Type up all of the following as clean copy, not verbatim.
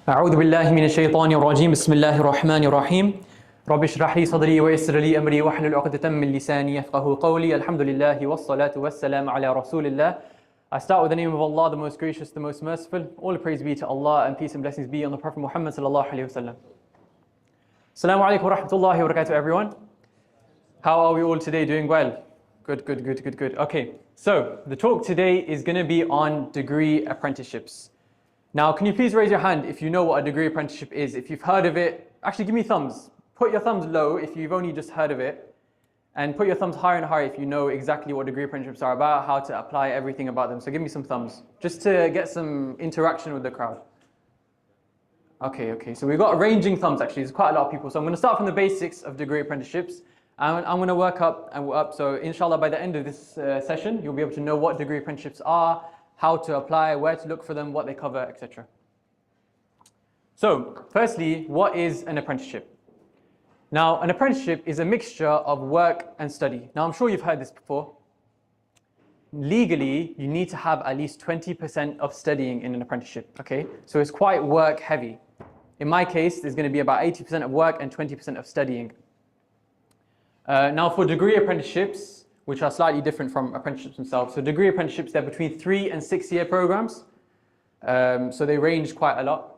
أعوذ بالله من الشيطان الرجيم بسم الله الرحمن الرحيم رب اشرح لي صدري ويسر لي أمري واحلل عقدة من لساني يفقهوا قولي الحمد لله والصلاة والسلام على رسول الله. I start with the name of Allah, the most gracious, the most merciful. All praise be to Allah and peace and blessings be on the Prophet Muhammad sallallahu alaihi wasallam. Assalamu alaikum wa rahmatullahi wa barakatuh, everyone. How are we all today? Doing well? Good. Okay, so the talk today is going to be on degree apprenticeships. Now, can you please raise your hand if you know what a degree apprenticeship is? If you've heard of it, actually give me thumbs. Put your thumbs low if you've only just heard of it. And put your thumbs higher and higher if you know exactly what degree apprenticeships are about, how to apply everything about them. So give me some thumbs, just to get some interaction with the crowd. Okay, so we've got ranging thumbs actually, there's quite a lot of people. So I'm going to start from the basics of degree apprenticeships. And I'm going to work up and up. So inshallah by the end of this session, you'll be able to know what degree apprenticeships are, how to apply, where to look for them, what they cover, etc. So, firstly, what is an apprenticeship? Now, an apprenticeship is a mixture of work and study. Now, I'm sure you've heard this before. Legally, you need to have at least 20% of studying in an apprenticeship, okay? So it's quite work heavy. In my case, there's going to be about 80% of work and 20% of studying. Now, for degree apprenticeships, which are slightly different from apprenticeships themselves. So degree apprenticeships, they're between 3 and 6 year programs. So they range quite a lot.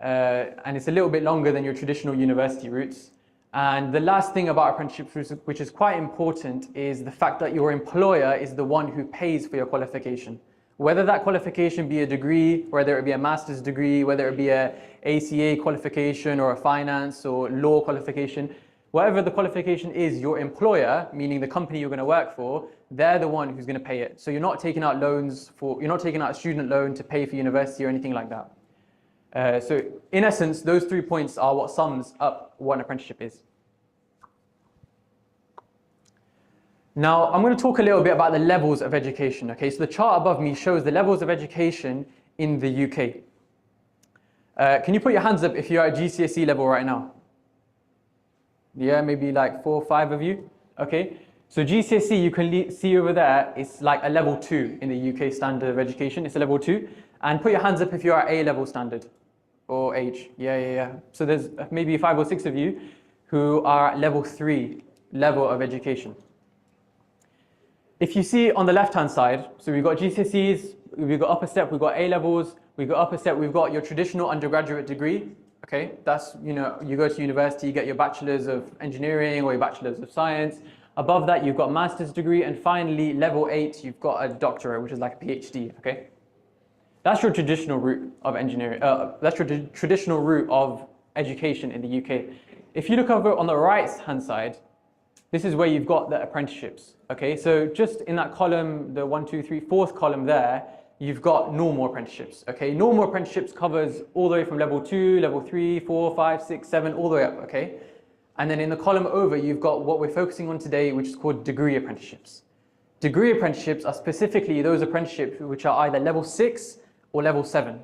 And it's a little bit longer than your traditional university routes. And the last thing about apprenticeships, which is quite important, is the fact that your employer is the one who pays for your qualification. Whether that qualification be a degree, whether it be a master's degree, whether it be a ACA qualification or a finance or law qualification, whatever the qualification is, your employer, meaning the company you're going to work for, they're the one who's going to pay it. So you're not taking out loans you're not taking out a student loan to pay for university or anything like that. So in essence, those 3 points are what sums up what an apprenticeship is. Now, I'm going to talk a little bit about the levels of education. Okay, so the chart above me shows the levels of education in the UK. Can you put your hands up if you're at GCSE level right now? Yeah, maybe like 4 or 5 of you. Okay, so GCSE, you can see over there, it's like a level 2 in the UK standard of education. It's a level 2. And put your hands up if you're at A level standard or H. Yeah. So there's maybe 5 or 6 of you who are at level 3 level of education. If you see on the left-hand side, so we've got GCSEs, we've got upper step, we've got A levels, we've got upper step, we've got your traditional undergraduate degree. Okay, that's, you go to university, you get your bachelor's of engineering or your bachelor's of science. Above that, you've got master's degree, and finally, level 8, you've got a doctorate, which is like a PhD. Okay, that's your traditional route of engineering. That's your traditional route of education in the UK. If you look over on the right-hand side, this is where you've got the apprenticeships. Okay, so just in that column, the 1, 2, 3, fourth column there, you've got normal apprenticeships. Okay, normal apprenticeships covers all the way from level 2, level 3, 4, 5, 6, 7, all the way up. Okay, and then in the column over, you've got what we're focusing on today, which is called degree apprenticeships. Degree apprenticeships are specifically those apprenticeships which are either level 6 or level 7.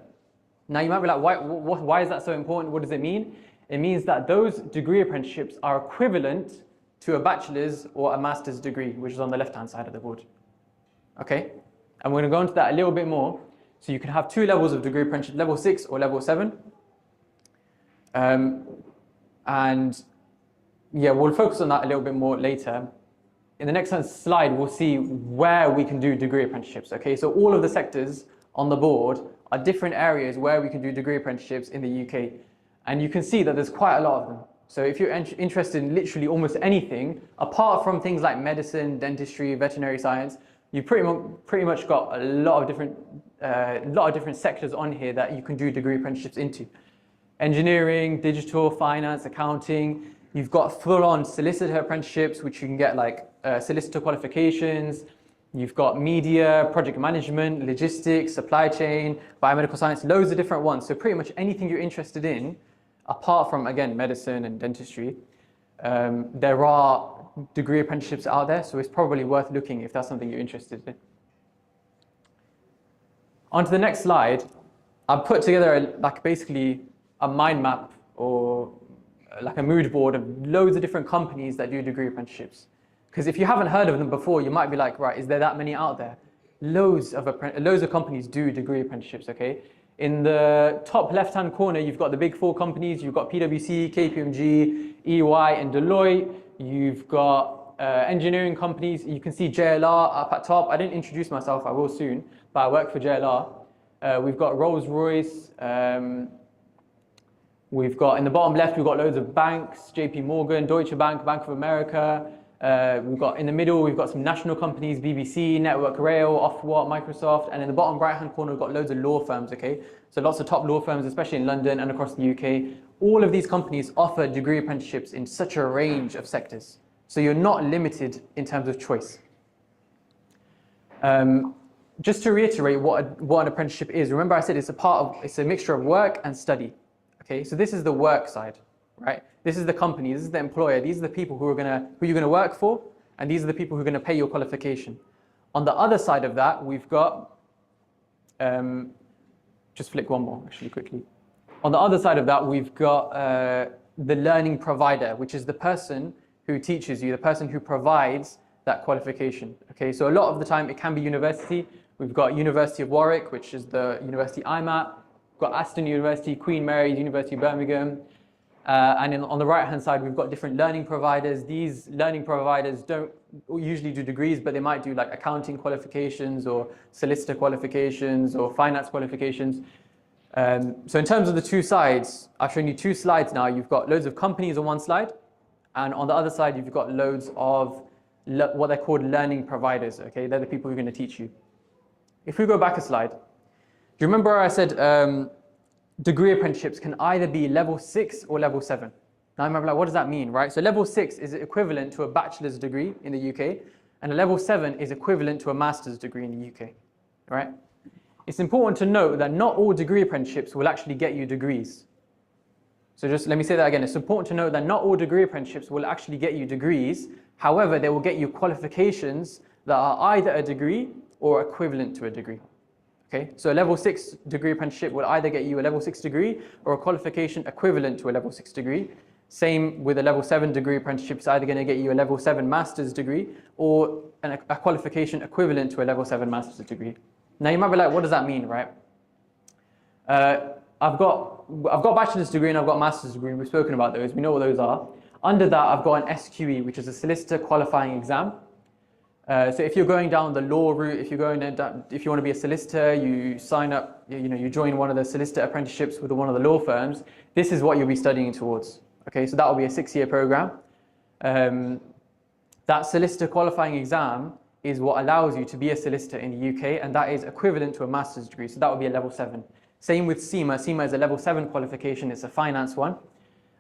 Now you might be like, why is that so important? What does it mean? It means that those degree apprenticeships are equivalent to a bachelor's or a master's degree, which is on the left-hand side of the board. Okay, and we're going to go into that a little bit more. So you can have 2 levels of degree apprenticeship, level 6 or level 7. And yeah, we'll focus on that a little bit more later. In the next slide, we'll see where we can do degree apprenticeships. Okay, so all of the sectors on the board are different areas where we can do degree apprenticeships in the UK. And you can see that there's quite a lot of them. So if you're interested in literally almost anything, apart from things like medicine, dentistry, veterinary science, you pretty much got a lot of different sectors on here that you can do degree apprenticeships into. Engineering, digital, finance, accounting. You've got full-on solicitor apprenticeships, which you can get like solicitor qualifications. You've got media, project management, logistics, supply chain, biomedical science, loads of different ones. So pretty much anything you're interested in, apart from, again, medicine and dentistry, there are degree apprenticeships out there, so it's probably worth looking if that's something you're interested in. On to the next slide, I've put together basically a mind map or like a mood board of loads of different companies that do degree apprenticeships. Because if you haven't heard of them before, you might be like, right, is there that many out there? Loads of companies do degree apprenticeships, okay? In the top left-hand corner, you've got the big four companies. You've got PwC, KPMG, EY, and Deloitte. You've got engineering companies. You can see JLR up at top. I didn't introduce myself. I will soon, but I work for JLR. We've got Rolls-Royce. We've got, in the bottom left, we've got loads of banks, JP Morgan, Deutsche Bank, Bank of America. We've got, in the middle, we've got some national companies, BBC, Network Rail, Ofwat, Microsoft. And in the bottom right-hand corner, we've got loads of law firms, okay? So lots of top law firms, especially in London and across the UK. All of these companies offer degree apprenticeships in such a range of sectors. So you're not limited in terms of choice. Just to reiterate what an apprenticeship is, remember I said it's a mixture of work and study. Okay, so this is the work side, right? This is the company, this is the employer, these are the people who you're gonna work for, and these are the people who are gonna pay your qualification. On the other side of that, we've got, just flick one more actually quickly. On the other side of that, we've got the learning provider, which is the person who teaches you, the person who provides that qualification. Okay, so a lot of the time it can be university. We've got University of Warwick, which is the university I'm at. We've got Aston University, Queen Mary's, University of Birmingham. And on the right-hand side, we've got different learning providers. These learning providers don't usually do degrees, but they might do like accounting qualifications or solicitor qualifications or finance qualifications. So in terms of the two sides, I've shown you two slides now. You've got loads of companies on one slide, and on the other side, you've got loads of what they're called learning providers. Okay, they're the people who are going to teach you. If we go back a slide, do you remember I said degree apprenticeships can either be level 6 or level 7? Now I remember, like, what does that mean, right? So level 6 is equivalent to a bachelor's degree in the UK, and a level 7 is equivalent to a master's degree in the UK, right? It's important to note that not all degree apprenticeships will actually get you degrees. So just let me say that again. It's important to note that not all degree apprenticeships will actually get you degrees. However, they will get you qualifications that are either a degree or equivalent to a degree. Okay, so a level 6 degree apprenticeship will either get you a level 6 degree or a qualification equivalent to a level 6 degree. Same with a level 7 degree apprenticeship, it's either going to get you a level 7 master's degree or a qualification equivalent to a level 7 master's degree. Now you might be like, what does that mean, right? I've got bachelor's degree and I've got master's degree. We've spoken about those. We know what those are. Under that, I've got an SQE, which is a solicitor qualifying exam. So if you're going down the law route, if you want to be a solicitor, you sign up, you join one of the solicitor apprenticeships with one of the law firms. This is what you'll be studying towards. Okay, so that will be a 6-year program. That solicitor qualifying exam is what allows you to be a solicitor in the UK, and that is equivalent to a master's degree. So that would be a level 7. Same with CIMA. CIMA is a level 7 qualification. It's a finance one.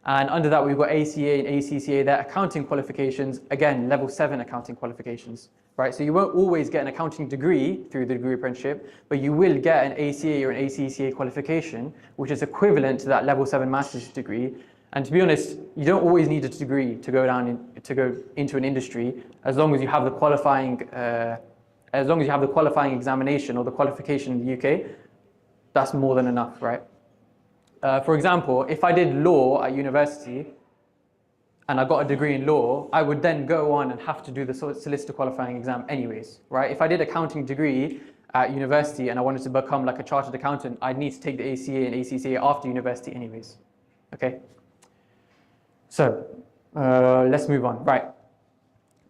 And under that, we've got ACA and ACCA. They're accounting qualifications. Again, level 7 accounting qualifications, right? So you won't always get an accounting degree through the degree apprenticeship, but you will get an ACA or an ACCA qualification, which is equivalent to that level 7 master's degree. And to be honest, you don't always need a degree to go into an industry, as long as you have the qualifying examination or the qualification in the UK. That's more than enough, right? For example, if I did law at university and I got a degree in law, I would then go on and have to do the solicitor qualifying exam anyways, right? If I did accounting degree at university and I wanted to become like a chartered accountant, I'd need to take the ACA and ACCA after university anyways, okay? So, let's move on, right.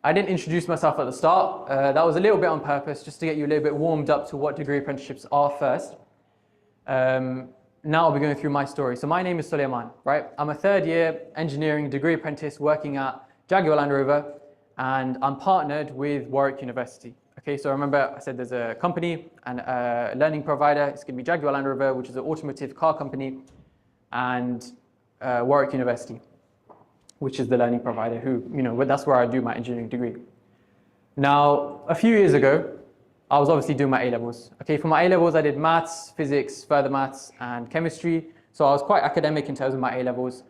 I didn't introduce myself at the start. That was a little bit on purpose, just to get you a little bit warmed up to what degree apprenticeships are first. Now I'll be going through my story. So my name is Suleiman, right? I'm a 3rd-year engineering degree apprentice working at Jaguar Land Rover, and I'm partnered with Warwick University. Okay, so remember I said there's a company and a learning provider. It's going to be Jaguar Land Rover, which is an automotive car company, and Warwick University, which is the learning provider who, that's where I do my engineering degree. Now, a few years ago, I was obviously doing my A-levels. Okay, for my A-levels, I did maths, physics, further maths, and chemistry. So I was quite academic in terms of my A-levels.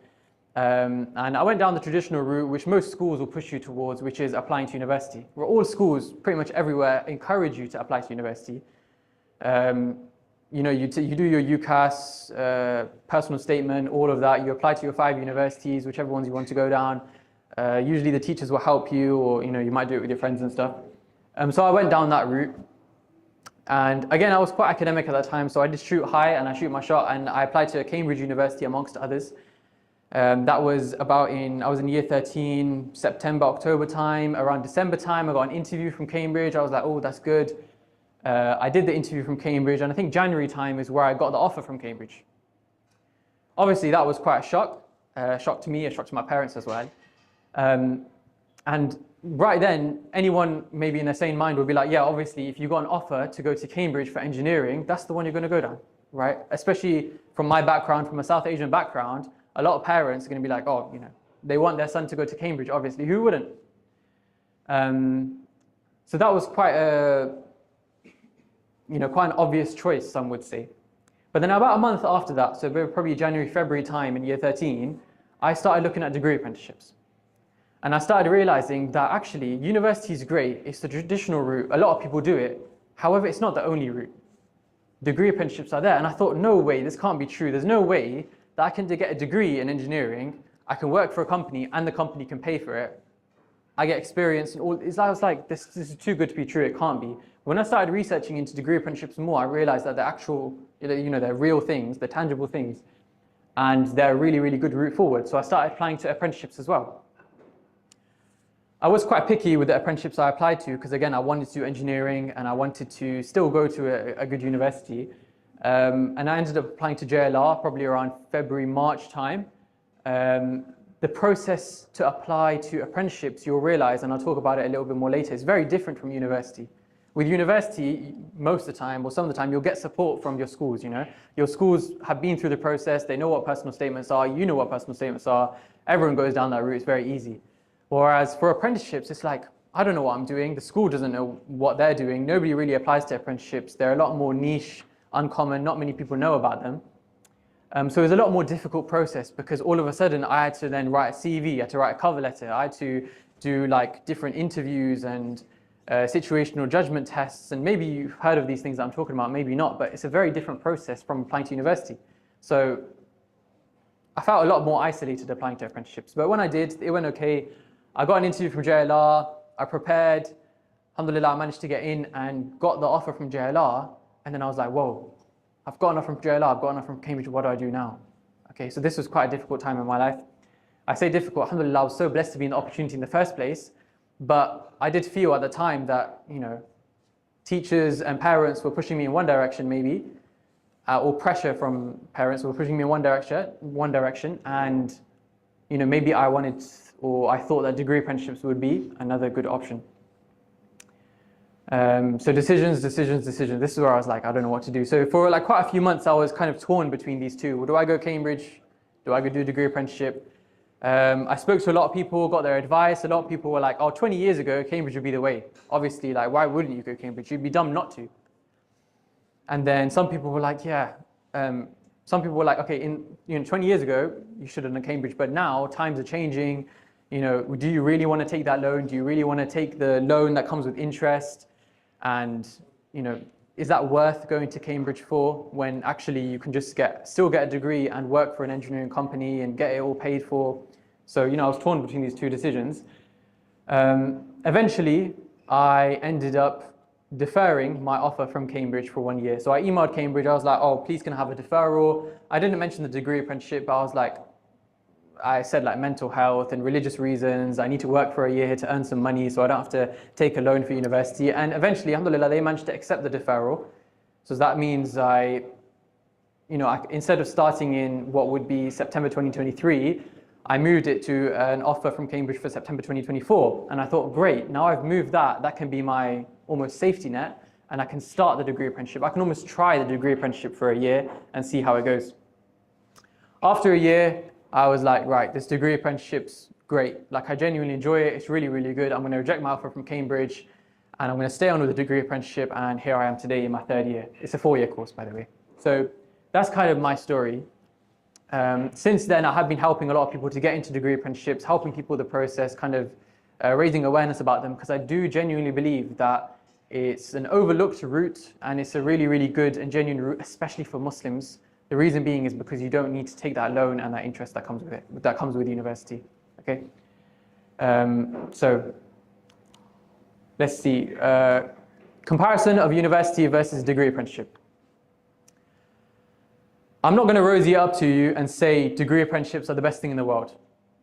And I went down the traditional route, which most schools will push you towards, which is applying to university. Where all schools, pretty much everywhere, encourage you to apply to university. You do your UCAS, personal statement, all of that. You apply to your 5 universities, whichever ones you want to go down. Usually the teachers will help you, or you might do it with your friends and stuff. So I went down that route. And again, I was quite academic at that time, so I did shoot high and I shoot my shot, and I applied to Cambridge University amongst others. That was I was in year 13, September, October time. Around December time, I got an interview from Cambridge. I was like, oh, that's good. I did the interview from Cambridge, and I think January time is where I got the offer from Cambridge. Obviously, that was quite a shock to me, a shock to my parents as well. And right then, anyone maybe in their sane mind would be like, yeah, obviously, if you got an offer to go to Cambridge for engineering, that's the one you're going to go down, right? Especially from my background, from a South Asian background, a lot of parents are going to be like, oh, they want their son to go to Cambridge, obviously. Who wouldn't? So that was quite quite an obvious choice, some would say. But then about a month after that, so probably January, February time in year 13, I started looking at degree apprenticeships. And I started realizing that actually university is great. It's the traditional route. A lot of people do it. However, it's not the only route. Degree apprenticeships are there. And I thought, no way, this can't be true. There's no way that I can get a degree in engineering. I can work for a company and the company can pay for it. I get experience and all. I was like, this is too good to be true. It can't be. When I started researching into degree apprenticeships more, I realized that the actual, they're real things, they're tangible things, and they're a really, really good route forward. So I started applying to apprenticeships as well. I was quite picky with the apprenticeships I applied to because, again, I wanted to do engineering and I wanted to still go to a good university. And I ended up applying to JLR probably around February, March time. The process to apply to apprenticeships, you'll realize, and I'll talk about it a little bit more later, is very different from university. With university, most of the time, or some of the time, you'll get support from your schools, Your schools have been through the process, they know what personal statements are, you know what personal statements are, everyone goes down that route, it's very easy. Whereas for apprenticeships, it's like, I don't know what I'm doing, the school doesn't know what they're doing, nobody really applies to apprenticeships, they're a lot more niche, uncommon, not many people know about them. So it was a lot more difficult process because all of a sudden I had to then write a CV, I had to write a cover letter, I had to do like different interviews and situational judgment tests, and maybe you've heard of these things that I'm talking about, maybe not, but it's a very different process from applying to university. So I felt a lot more isolated applying to apprenticeships, but when I did, it went okay. I got an interview from JLR, I prepared, alhamdulillah, I managed to get in and got the offer from JLR, and then I was like, whoa, I've got an offer from JLR, I've got an offer from Cambridge, what do I do now? Okay, so this was quite a difficult time in my life. I say difficult, alhamdulillah, I was so blessed to be in the opportunity in the first place, but I did feel at the time that, teachers and parents were pushing me in one direction maybe, or pressure from parents were pushing me in one direction, and maybe I wanted, or I thought that degree apprenticeships would be another good option. So decisions. This is where I was like, I don't know what to do. So for like quite a few months, I was kind of torn between these two. Well, do I go Cambridge? Do I go do a degree apprenticeship? I spoke to a lot of people, got their advice. A lot of people were like, oh, 20 years ago, Cambridge would be the way. Obviously, like, why wouldn't you go Cambridge? You'd be dumb not to. And then some people were like, yeah. Some people were like, okay, 20 years ago, you should have done Cambridge, but now times are changing. Do you really want to take that loan? Do you really want to take the loan that comes with interest? And, is that worth going to Cambridge for when actually you can just still get a degree and work for an engineering company and get it all paid for? So, I was torn between these two decisions. Eventually, I ended up deferring my offer from Cambridge for 1 year. So I emailed Cambridge, I was like, oh, please can I have a deferral? I didn't mention the degree apprenticeship, but I said like mental health and religious reasons. I need to work for a year to earn some money so I don't have to take a loan for university. And eventually, alhamdulillah, they managed to accept the deferral. So that means instead of starting in what would be September 2023, I moved it to an offer from Cambridge for September 2024. And I thought, great, now I've moved that can be my almost safety net, and I can start the degree apprenticeship. I can almost try the degree apprenticeship for a year and see how it goes. After a year, I was like, right, this degree apprenticeship's great. Like, I genuinely enjoy it. It's really, really good. I'm going to reject my offer from Cambridge and I'm going to stay on with the degree apprenticeship. And here I am today in my 3rd year. It's a 4-year course, by the way. So that's kind of my story. Since then, I have been helping a lot of people to get into degree apprenticeships, helping people with the process, kind of raising awareness about them, because I do genuinely believe that it's an overlooked route and it's a really, really good and genuine route, especially for Muslims. The reason being is because you don't need to take that loan and that interest that comes with it, that comes with university. Okay. So let's see. Comparison of university versus degree apprenticeship. I'm not going to rosy it up to you and say degree apprenticeships are the best thing in the world.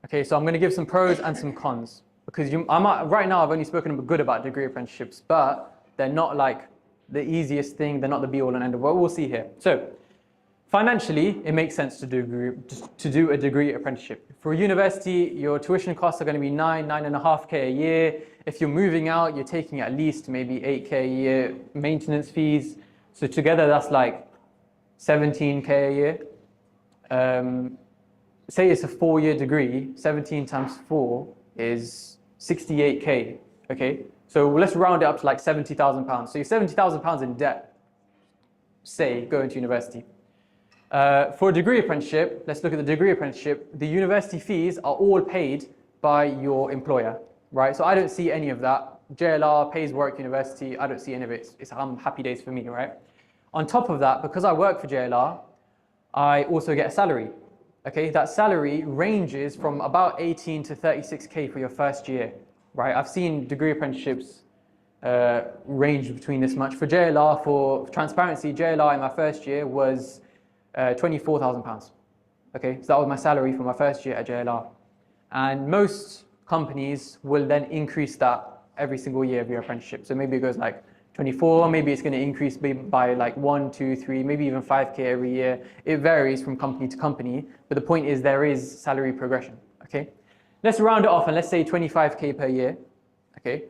Okay, so I'm going to give some pros and some cons. Because right now I've only spoken good about degree apprenticeships, but they're not like the easiest thing, they're not the be all and end all. We'll see here. So financially, it makes sense to do a degree apprenticeship. For a university, your tuition costs are going to be 9.5K a year. If you're moving out, you're taking at least maybe 8K a year maintenance fees. So together that's like 17K a year. Say it's a 4-year degree, 17 times 4 is 68K, okay? So let's round it up to like £70,000. So you're £70,000 in debt, say, going to university. For a degree apprenticeship, let's look at the degree apprenticeship. The university fees are all paid by your employer, right? So I don't see any of that. JLR pays Warwick University. I don't see any of it. It's happy days for me, right? On top of that, because I work for JLR, I also get a salary. Okay, that salary ranges from about 18 to 36K for your first year, right? I've seen degree apprenticeships range between this much. For JLR, for transparency, JLR in my first year was £24,000. Okay, so that was my salary for my first year at JLR. And most companies will then increase that every single year of your apprenticeship. So maybe it goes like 24, maybe it's going to increase by like 1, 2, 3, maybe even 5K every year. It varies from company to company, but the point is there is salary progression, okay? Let's round it off and let's say 25K per year, okay?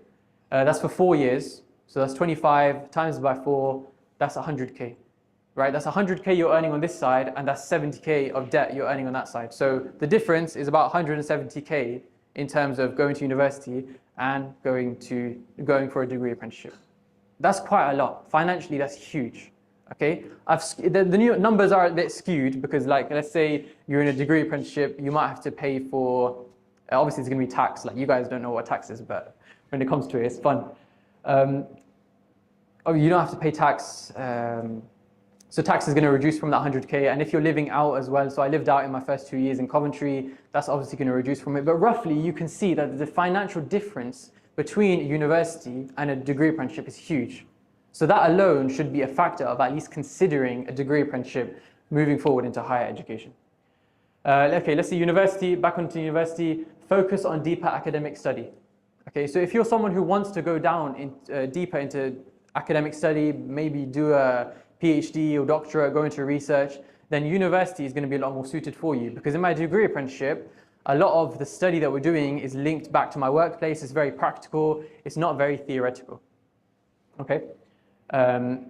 That's for 4 years, so that's 25 times by 4, that's 100K, right? That's 100K you're earning on this side, and that's 70K of debt you're earning on that side. So the difference is about 170K in terms of going to university and going for a degree apprenticeship. That's quite a lot. Financially, that's huge. Okay, the new numbers are a bit skewed because, like, let's say you're in a degree apprenticeship, you might have to pay for. Obviously, it's going to be tax. Like, you guys don't know what tax is, but when it comes to it, it's fun. You don't have to pay tax. So tax is going to reduce from that 100K. And if you're living out as well, so I lived out in my first 2 years in Coventry, that's obviously going to reduce from it. But roughly, you can see that the financial difference between a university and a degree apprenticeship is huge. So that alone should be a factor of at least considering a degree apprenticeship moving forward into higher education. Okay, let's see university, back onto university, focus on deeper academic study. Okay, so if you're someone who wants to go down deeper into academic study, maybe do a PhD or doctorate, go into research, then university is going to be a lot more suited for you. Because in my degree apprenticeship, a lot of the study that we're doing is linked back to my workplace. It's very practical. It's not very theoretical. Okay. On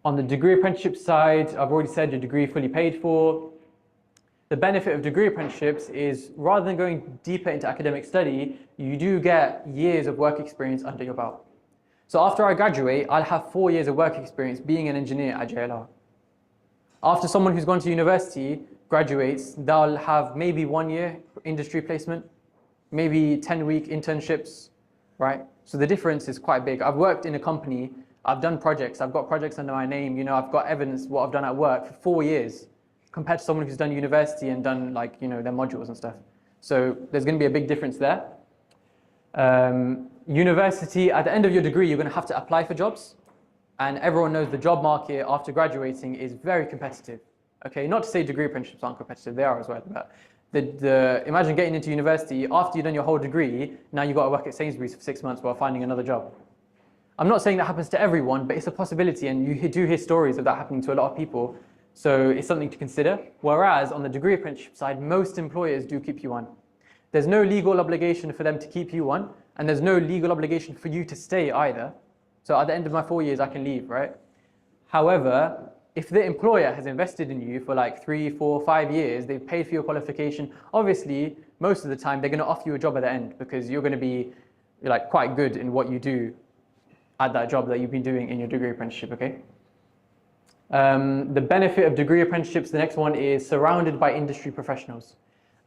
the degree apprenticeship side, I've already said your degree fully paid for. The benefit of degree apprenticeships is rather than going deeper into academic study, you do get years of work experience under your belt. So after I graduate, I'll have 4 years of work experience being an engineer at JLR. After someone who's gone to university graduates, they'll have maybe 1 year industry placement, maybe 10-week internships, right? So the difference is quite big. I've worked in a company, I've done projects, I've got projects under my name, you know, I've got evidence what I've done at work for 4 years compared to someone who's done university and done, like, you know, their modules and stuff. So there's going to be a big difference there. University, at the end of your degree, you're going to have to apply for jobs. And everyone knows the job market after graduating is very competitive. Okay, not to say degree apprenticeships aren't competitive, they are as well. But imagine getting into university, after you've done your whole degree, now you've got to work at Sainsbury's for 6 months while finding another job. I'm not saying that happens to everyone, but it's a possibility, and you do hear stories of that happening to a lot of people. So it's something to consider. Whereas on the degree apprenticeship side, most employers do keep you on. There's no legal obligation for them to keep you on, and there's no legal obligation for you to stay either. So at the end of my 4 years, I can leave, right? However, if the employer has invested in you for like 3, 4, 5 years, they've paid for your qualification, obviously, most of the time, they're going to offer you a job at the end because you're going to be like quite good in what you do at that job that you've been doing in your degree apprenticeship, okay? The benefit of degree apprenticeships, the next one is surrounded by industry professionals.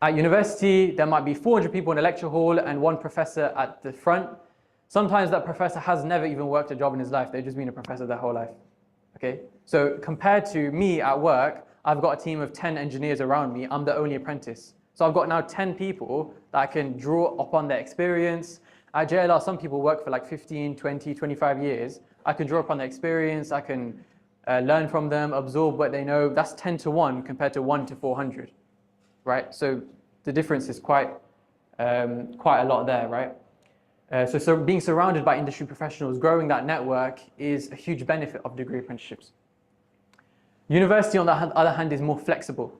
At university, there might be 400 people in a lecture hall and 1 professor at the front. Sometimes that professor has never even worked a job in his life. They've just been a professor their whole life. Okay? So compared to me at work, I've got a team of 10 engineers around me. I'm the only apprentice. So I've got now 10 people that I can draw upon their experience At JLR, some people work for like 15, 20, 25 years. I can draw upon their experience, I can learn from them, absorb what they know. That's 10 to 1 compared to 1 to 400, right? So the difference is quite a lot there, right? So being surrounded by industry professionals, growing that network is a huge benefit of degree apprenticeships. University, on the other hand, is more flexible.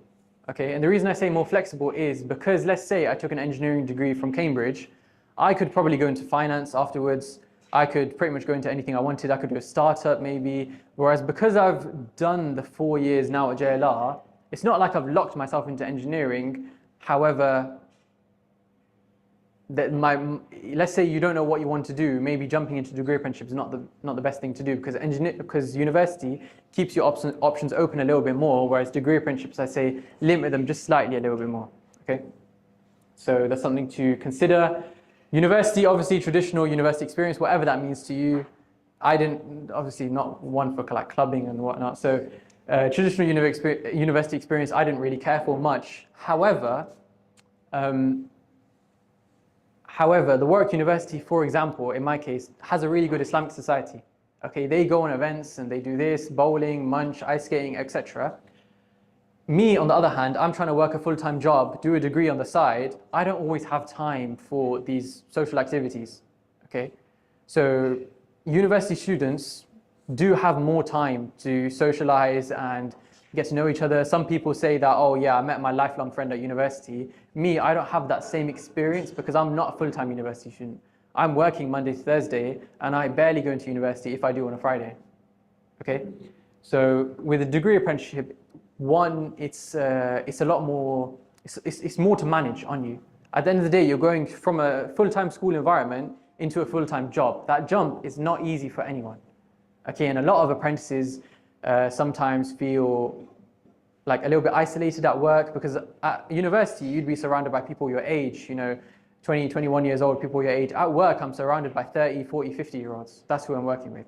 Okay, and the reason I say more flexible is because, let's say I took an engineering degree from Cambridge, I could probably go into finance afterwards. I could pretty much go into anything I wanted. I could do a startup maybe. Whereas because I've done the 4 years now at JLR, it's not like I've locked myself into engineering. However, let's say you don't know what you want to do, maybe jumping into degree apprenticeship is not the best thing to do, because university keeps your options open a little bit more, whereas degree apprenticeships, I say, limit them just slightly a little bit more. Okay, so that's something to consider. University, obviously, traditional university experience, whatever that means to you. I didn't, obviously, not one for like clubbing and whatnot. So traditional university experience, I didn't really care for much. However, the Warwick University, for example, in my case, has a really good Islamic society. Okay, they go on events and they do this, bowling, munch, ice skating, etc. Me, on the other hand, I'm trying to work a full-time job, do a degree on the side. I don't always have time for these social activities. Okay, so university students do have more time to socialize and get to know each other. Some people say that, oh yeah, I met my lifelong friend at university. Me, I don't have that same experience because I'm not a full-time university student. I'm working Monday to Thursday and I barely go into university if I do on a Friday. Okay, so with a degree apprenticeship, one, it's a lot more, it's more to manage on you. At the end of the day, you're going from a full-time school environment into a full-time job. That jump is not easy for anyone. Okay, and a lot of apprentices sometimes feel like a little bit isolated at work, because at university you'd be surrounded by people your age, 20, 21 years old, people your age. At work, I'm surrounded by 30, 40, 50-year-olds. That's who I'm working with.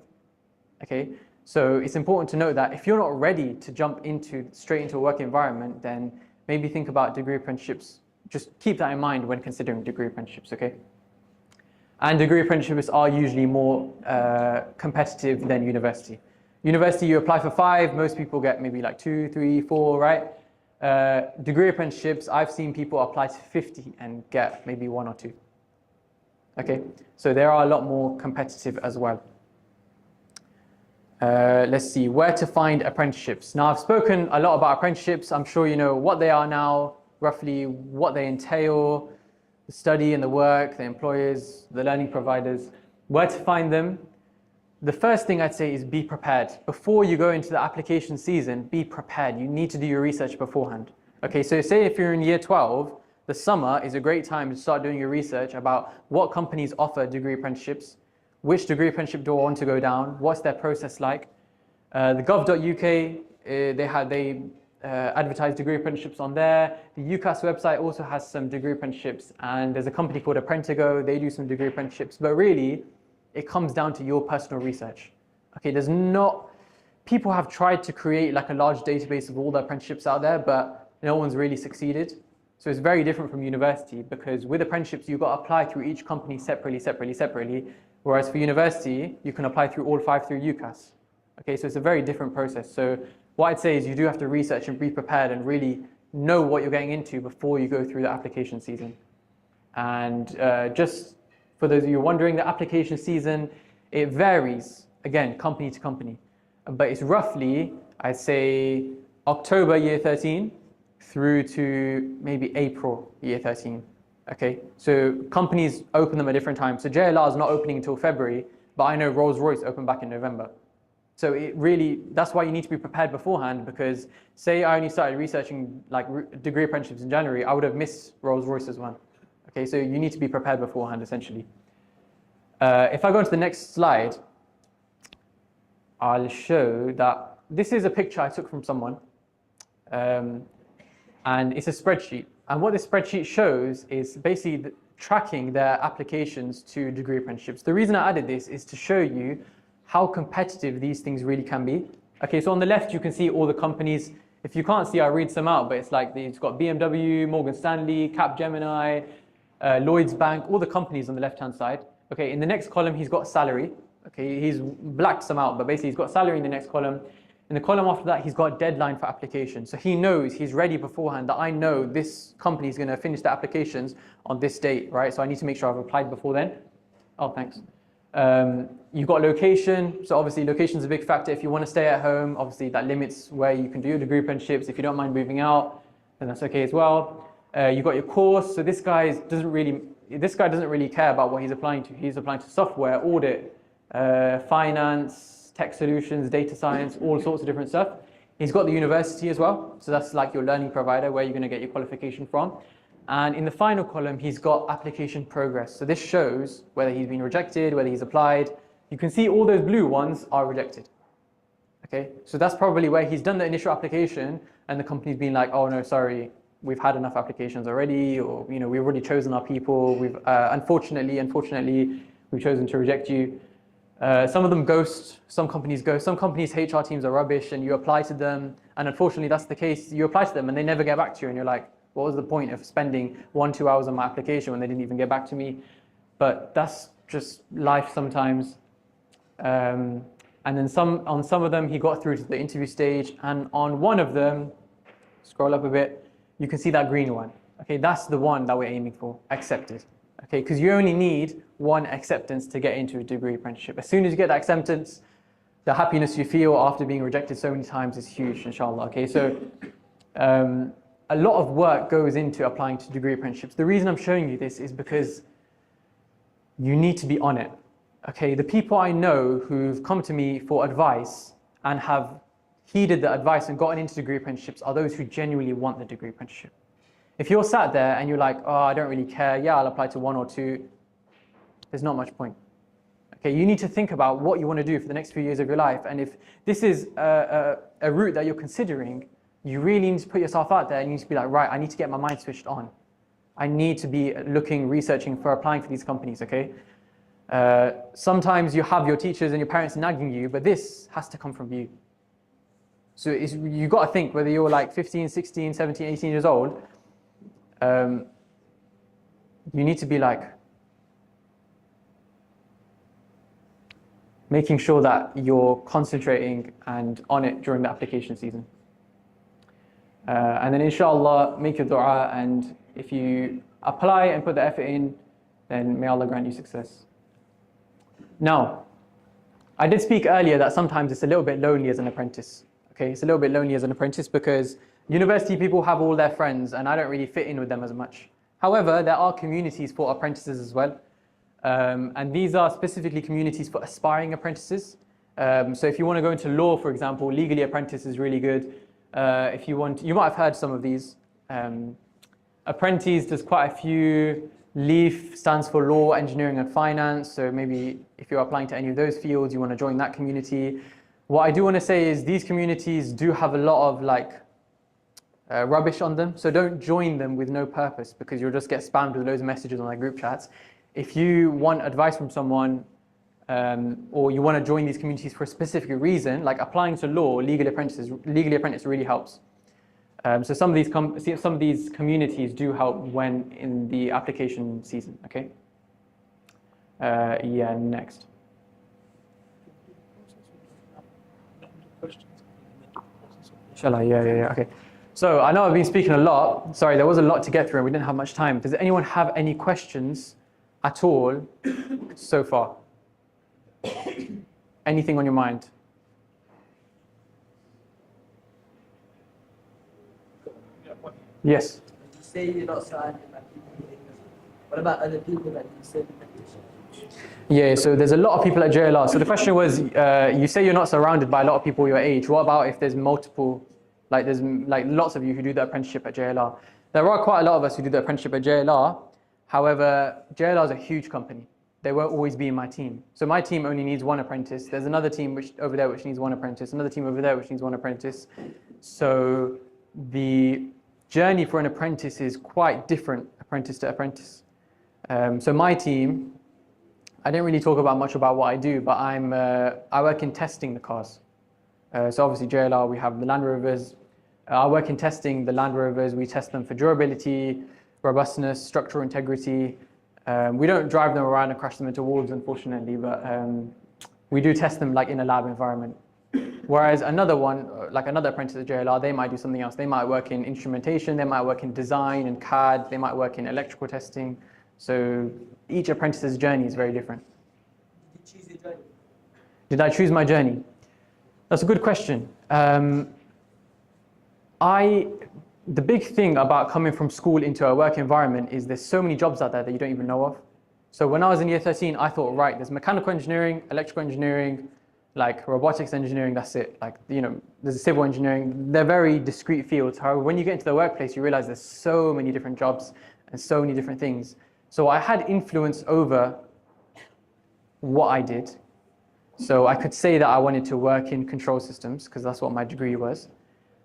Okay, so it's important to note that if you're not ready to jump straight into a work environment, then maybe think about degree apprenticeships. Just keep that in mind when considering degree apprenticeships, okay? And degree apprenticeships are usually more competitive than university. University, you apply for 5, most people get maybe like 2, 3, 4, right? Degree apprenticeships, I've seen people apply to 50 and get maybe 1 or 2. Okay, so they are a lot more competitive as well. Let's see, where to find apprenticeships. Now, I've spoken a lot about apprenticeships. I'm sure you know what they are now, roughly what they entail, the study and the work, the employers, the learning providers, where to find them. The first thing I'd say is be prepared. Before you go into the application season, be prepared. You need to do your research beforehand. Okay, so say if you're in year 12, the summer is a great time to start doing your research about what companies offer degree apprenticeships, which degree apprenticeship do I want to go down, what's their process like. The gov.uk, they advertise degree apprenticeships on there. The UCAS website also has some degree apprenticeships, and there's a company called Apprentigo, they do some degree apprenticeships, but really, it comes down to your personal research. Okay, people have tried to create like a large database of all the apprenticeships out there, but no one's really succeeded. So it's very different from university, because with apprenticeships, you've got to apply through each company separately. Whereas for university, you can apply through all 5 through UCAS. Okay, so it's a very different process. So what I'd say is you do have to research and be prepared and really know what you're getting into before you go through the application season. And just for those of you wondering, the application season, it varies, again, company to company. But it's roughly, I'd say, October year 13 through to maybe April year 13. Okay, so companies open them at different times. So JLR is not opening until February, but I know Rolls-Royce opened back in November. So that's why you need to be prepared beforehand, because say I only started researching like degree apprenticeships in January, I would have missed Rolls-Royce's one. Okay, so you need to be prepared beforehand, essentially. If I go on to the next slide, I'll show that this is a picture I took from someone, and it's a spreadsheet. And what this spreadsheet shows is basically tracking their applications to degree apprenticeships. The reason I added this is to show you how competitive these things really can be. Okay, so on the left, you can see all the companies. If you can't see, I'll read some out, but it's like it's got BMW, Morgan Stanley, Capgemini, Lloyds Bank, all the companies on the left-hand side. Okay, in the next column, he's got salary. Okay, he's blacked some out, but basically he's got salary in the next column. In the column after that, he's got deadline for application. So he knows, he's ready beforehand that I know this company is going to finish the applications on this date, right? So I need to make sure I've applied before then. Oh, thanks. You've got location. So obviously location is a big factor. If you want to stay at home, obviously that limits where you can do your degree apprenticeships. If you don't mind moving out, then that's okay as well. You've got your course. So this guy doesn't really care about what he's applying to. He's applying to software, audit, finance, tech solutions, data science, all sorts of different stuff. He's got the university as well. So that's like your learning provider where you're going to get your qualification from. And in the final column, he's got application progress. So this shows whether he's been rejected, whether he's applied. You can see all those blue ones are rejected. Okay, so that's probably where he's done the initial application and the company's been like, oh no, sorry, we've had enough applications already, or we've already chosen our people. We've unfortunately, we've chosen to reject you. Some of them ghost, some companies ghost, some companies' HR teams are rubbish and you apply to them, and unfortunately that's the case. You apply to them and they never get back to you and you're like, what was the point of spending 1-2 hours on my application when they didn't even get back to me? But that's just life sometimes. And then on some of them he got through to the interview stage, and on one of them, scroll up a bit, you can see that green one. Okay, that's the one that we're aiming for, accepted. Okay, because you only need one acceptance to get into a degree apprenticeship. As soon as you get that acceptance, the happiness you feel after being rejected so many times is huge, inshallah. Okay, so a lot of work goes into applying to degree apprenticeships. The reason I'm showing you this is because you need to be on it. Okay, the people I know who've come to me for advice and have heeded the advice and gotten into degree apprenticeships are those who genuinely want the degree apprenticeship. If you're sat there and you're like, oh, I don't really care, yeah, I'll apply to 1 or 2, there's not much point. Okay, you need to think about what you want to do for the next few years of your life, and if this is a route that you're considering, you really need to put yourself out there and you need to be like, right, I need to get my mind switched on. I need to be looking, researching for applying for these companies, okay? Sometimes you have your teachers and your parents nagging you, but this has to come from you. So you've got to think whether you're like 15, 16, 17, 18 years old, you need to be like making sure that you're concentrating and on it during the application season. And then inshallah, make your dua, and if you apply and put the effort in, then may Allah grant you success. Now, I did speak earlier that sometimes it's a little bit lonely as an apprentice. Okay, it's a little bit lonely as an apprentice because university people have all their friends and I don't really fit in with them as much. However, there are communities for apprentices as well. And these are specifically communities for aspiring apprentices. So if you want to go into law, for example, Legally Apprentice is really good. If you want, you might have heard some of these. Apprentice, there's quite a few. LEAF stands for Law, Engineering and Finance. So maybe if you're applying to any of those fields, you want to join that community. What I do want to say is these communities do have a lot of rubbish on them. So don't join them with no purpose because you'll just get spammed with loads of messages on their group chats. If you want advice from someone or you want to join these communities for a specific reason, like applying to law, Legally Apprentice really helps. So some of these communities do help when in the application season. Okay. Yeah. Next. Shall I? Yeah. Okay. So I know I've been speaking a lot. Sorry, there was a lot to get through and we didn't have much time. Does anyone have any questions at all so far? Anything on your mind? Yes. You say you're not surrounded by people. What about other people that you said? Yeah, so there's a lot of people at JLR. So the question was, you say you're not surrounded by a lot of people your age. What about if there's multiple, there's lots of you who do the apprenticeship at JLR? There are quite a lot of us who do the apprenticeship at JLR. However, JLR is a huge company. They won't always be in my team. So my team only needs one apprentice. There's another team over there which needs one apprentice, another team over there which needs one apprentice. So the journey for an apprentice is quite different, apprentice to apprentice. So my team, I didn't really talk about much about what I do, but I work in testing the cars. So obviously JLR, we have the Land Rovers. I work in testing the Land Rovers. We test them for durability, robustness, structural integrity. We don't drive them around and crash them into walls, unfortunately, but we do test them like in a lab environment. Whereas another one, like another apprentice at JLR, they might do something else. They might work in instrumentation, they might work in design and CAD, they might work in electrical testing. So each apprentice's journey is very different. Did you choose your journey? Did I choose my journey? That's a good question. The big thing about coming from school into a work environment is there's so many jobs out there that you don't even know of. So when I was in year 13, I thought, right, there's mechanical engineering, electrical engineering, like robotics engineering, that's it. Like, you know, there's civil engineering. They're very discrete fields. However, when you get into the workplace, you realize there's so many different jobs and so many different things. So I had influence over what I did. So I could say that I wanted to work in control systems because that's what my degree was.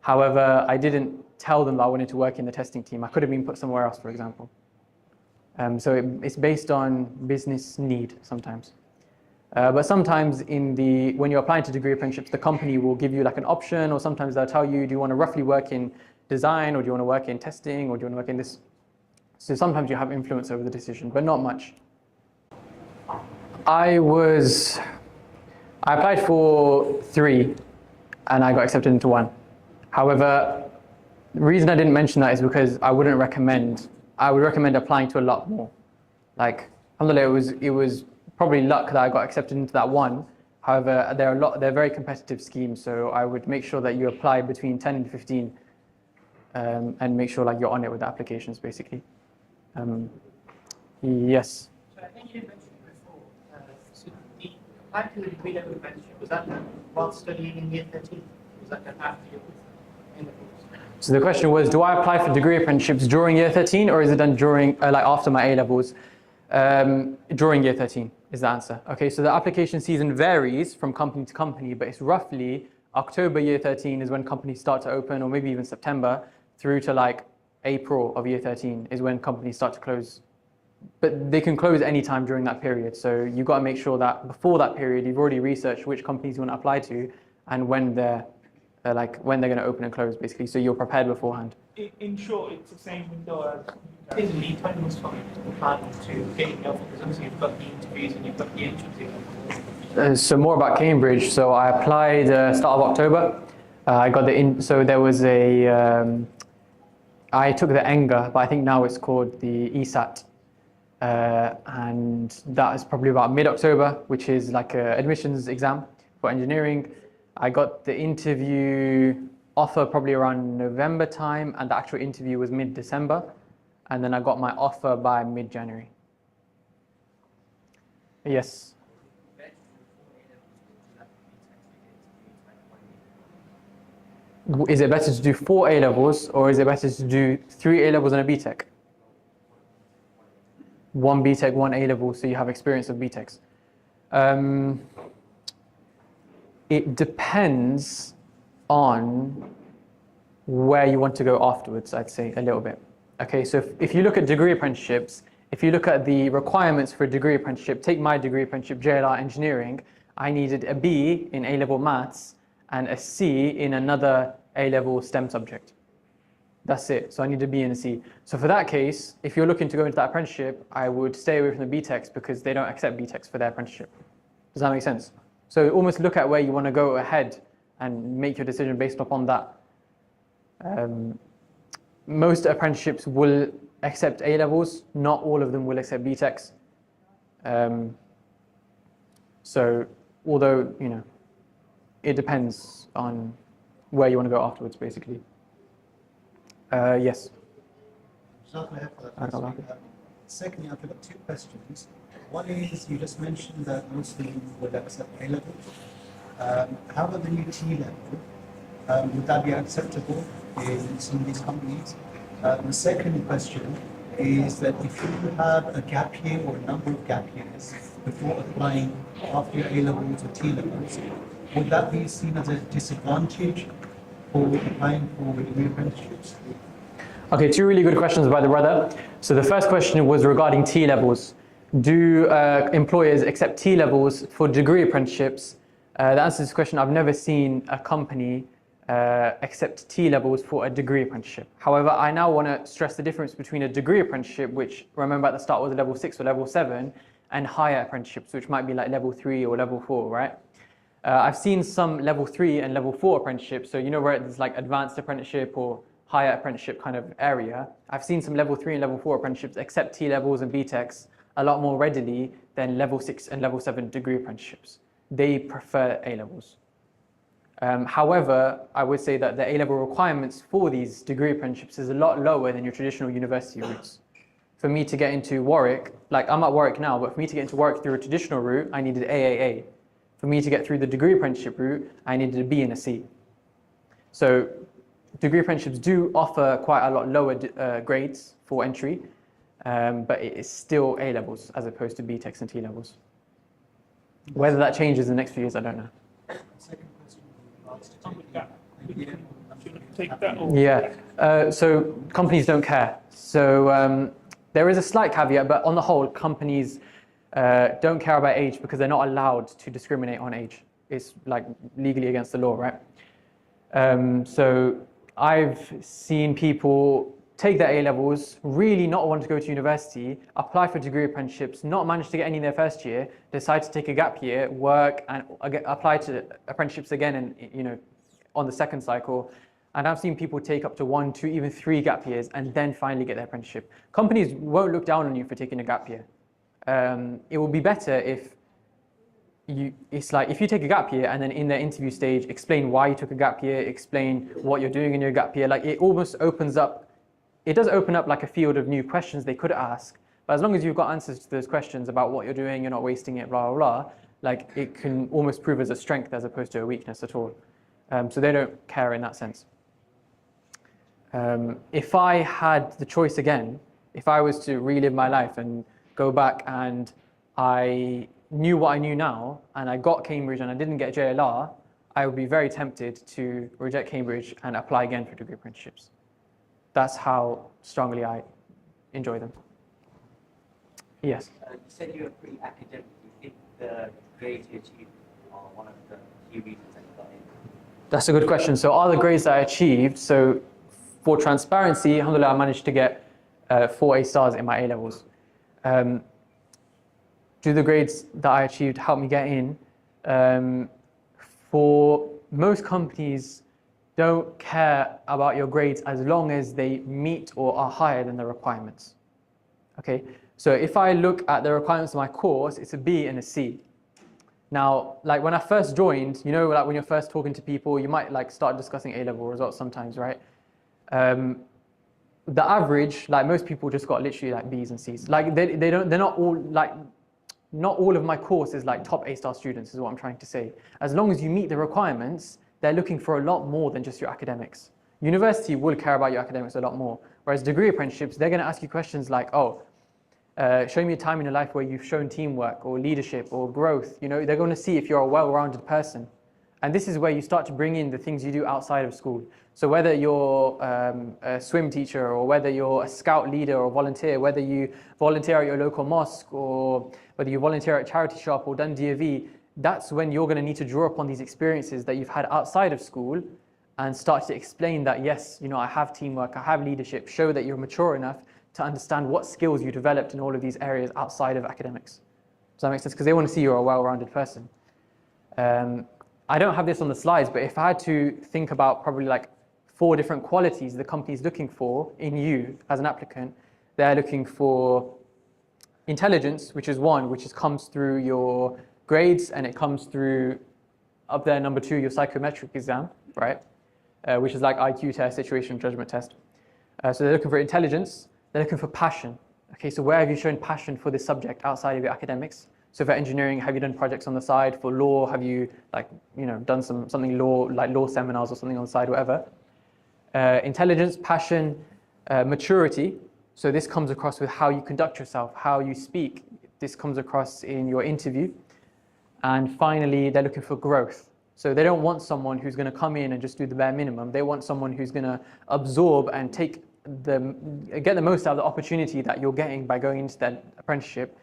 However, I didn't tell them that I wanted to work in the testing team. I could have been put somewhere else, for example. So it's based on business need sometimes. But sometimes when you're applying to degree apprenticeships, the company will give you like an option, or sometimes they'll tell you, do you want to roughly work in design, or do you want to work in testing, or do you want to work in this? So sometimes you have influence over the decision, but not much. I applied for 3 and I got accepted into 1. However, the reason I didn't mention that is because I would recommend applying to a lot more. Like, alhamdulillah, it was probably luck that I got accepted into that 1. However, they're very competitive schemes, so I would make sure that you apply between 10 and 15 and make sure like you're on it with the applications, basically. Yes? So I think you mentioned before, so the applying to the degree level apprenticeship, was that done while studying in year 13? Was that done after you were in the course? So the question was, do I apply for degree apprenticeships during year 13, or is it done during, like after my A-levels? During year 13 is the answer. Okay, so the application season varies from company to company, but it's roughly October year 13 is when companies start to open, or maybe even September, through to like April of year 13 is when companies start to close. But they can close any time during that period. So you've got to make sure that before that period, you've already researched which companies you want to apply to and when they're going to open and close, basically. So you're prepared beforehand. In short, it's the same window as in lead time was fine to plan to getting the offer, because obviously you've got the interviews and you've got the entrance. So more about Cambridge. So I applied start of October. I got so there was I took the ENGA, but I think now it's called the ESAT. And that is probably about mid-October, which is like an admissions exam for engineering. I got the interview offer probably around November time, and the actual interview was mid-December. And then I got my offer by mid-January. Yes? Is it better to do 4 A-levels, or is it better to do 3 A-levels and a B.Tech? 1 B.Tech, 1 A-level, so you have experience of B.Techs. It depends on where you want to go afterwards, I'd say, a little bit. Okay, so if you look at degree apprenticeships, if you look at the requirements for a degree apprenticeship, take my degree apprenticeship, JLR Engineering, I needed a B in A-level maths and a C in another A-level STEM subject. That's it. So I need a B and a C. So for that case, if you're looking to go into that apprenticeship, I would stay away from the B.Techs because they don't accept B.Techs for their apprenticeship. Does that make sense? So almost look at where you want to go ahead and make your decision based upon that. Most apprenticeships will accept A-levels. Not all of them will accept B.Techs. So although, you know, it depends on where you want to go afterwards, basically. Yes. Secondly, I've got 2 questions. One is, you just mentioned that Muslim would accept A-level. How about the new T-level? Would that be acceptable in some of these companies? The second question is that if you have a gap year or a number of gap years before applying after your A-levels or T-levels, would that be seen as a disadvantage for applying for degree apprenticeships? Okay, 2 really good questions by the brother. So the first question was regarding T-levels. Do employers accept T-levels for degree apprenticeships? The answer to this question, I've never seen a company accept T levels for a degree apprenticeship. However, I now want to stress the difference between a degree apprenticeship, which remember at the start was a level 6 or level 7, and higher apprenticeships, which might be like level 3 or level 4, right? I've seen some level 3 and level 4 apprenticeships, so you know where it's like advanced apprenticeship or higher apprenticeship kind of area. I've seen some level 3 and level 4 apprenticeships accept T levels and BTECs a lot more readily than level 6 and level 7 degree apprenticeships. They prefer A levels. However, I would say that the A-level requirements for these degree apprenticeships is a lot lower than your traditional university routes. For me to get into Warwick, like I'm at Warwick now, but for me to get into Warwick through a traditional route, I needed AAA. For me to get through the degree apprenticeship route, I needed a B and a C. So degree apprenticeships do offer quite a lot lower grades for entry, but it is still A levels as opposed to BTECs and T levels. Whether that changes in the next few years, I don't know. Second question with regards to And with that, taking should I take that or? Yeah, so companies don't care. So there is a slight caveat, but on the whole, companies don't care about age because they're not allowed to discriminate on age. It's like legally against the law, right? So I've seen people take their A levels, really not want to go to university, apply for degree apprenticeships, not manage to get any in their first year, decide to take a gap year, work, and apply to apprenticeships again, and you know, on the second cycle. And I've seen people take up to 1, 2, even 3 gap years, and then finally get their apprenticeship. Companies won't look down on you for taking a gap year. It will be better if it's like if you take a gap year and then in the interview stage explain why you took a gap year, explain what you're doing in your gap year. Like it almost opens up. It does open up like a field of new questions they could ask, but as long as you've got answers to those questions about what you're doing, you're not wasting it, blah, blah, blah, like it can almost prove as a strength as opposed to a weakness at all. So they don't care in that sense. If I had the choice again, if I was to relive my life and go back and I knew what I knew now and I got Cambridge and I didn't get JLR, I would be very tempted to reject Cambridge and apply again for degree apprenticeships. That's how strongly I enjoy them. Yes? You said you were pretty academic. Do you think the grades you achieved are one of the key reasons that you got in? That's a good question. So are the grades that I achieved, so for transparency, alhamdulillah, I managed to get 4 A stars in my A levels. Do the grades that I achieved help me get in? For most companies, don't care about your grades as long as they meet or are higher than the requirements. Okay, so if I look at the requirements of my course, it's a B and a C. Now, like when I first joined, you know, like when you're first talking to people, you might like start discussing A-level results sometimes, right? The average, like most people just got literally like B's and C's. Like they're not all like, not all of my course is like top A-star students is what I'm trying to say. As long as you meet the requirements, they're looking for a lot more than just your academics. University will care about your academics a lot more. Whereas degree apprenticeships, they're gonna ask you questions like, oh, show me a time in your life where you've shown teamwork or leadership or growth. You know, they're gonna see if you're a well-rounded person. And this is where you start to bring in the things you do outside of school. So whether you're a swim teacher or whether you're a scout leader or volunteer, whether you volunteer at your local mosque or whether you volunteer at charity shop or done DAV, that's when you're going to need to draw upon these experiences that you've had outside of school and start to explain that, yes, you know, I have teamwork, I have leadership, show that you're mature enough to understand what skills you developed in all of these areas outside of academics. Does that make sense? Because they want to see you're a well-rounded person. I don't have this on the slides, but if I had to think about probably like 4 different qualities the company is looking for in you as an applicant, they're looking for intelligence, which is 1, which comes through your grades, and it comes through up there, number 2, your psychometric exam, right? Which is like IQ test, situation judgment test. So they're looking for intelligence, they're looking for passion. Okay, so where have you shown passion for this subject outside of your academics? So for engineering, have you done projects on the side? For law, have you like, you know, done something law, like law seminars or something on the side, whatever. Intelligence, passion, maturity. So this comes across with how you conduct yourself, how you speak. This comes across in your interview. And finally, they're looking for growth. So they don't want someone who's going to come in and just do the bare minimum. They want someone who's going to absorb and get the most out of the opportunity that you're getting by going into that apprenticeship,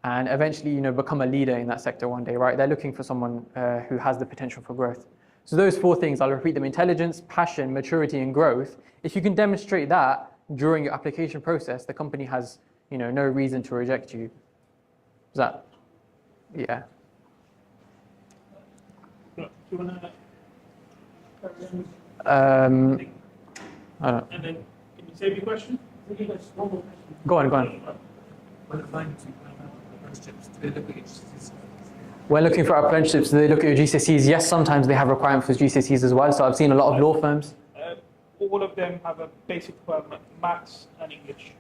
and eventually, you know, become a leader in that sector one day, right? They're looking for someone who has the potential for growth. So those 4 things, I'll repeat them: intelligence, passion, maturity, and growth. If you can demonstrate that during your application process, the company has, no reason to reject you. Is that, yeah. Do you want to? I don't know. And then, can you save your question? Go on. When applying to apprenticeships, do they look at GCSEs? When looking for apprenticeships, do they look at your GCSEs? Yes, sometimes they have requirements for GCSEs as well. So I've seen a lot of law firms. All of them have a basic requirement, maths and English.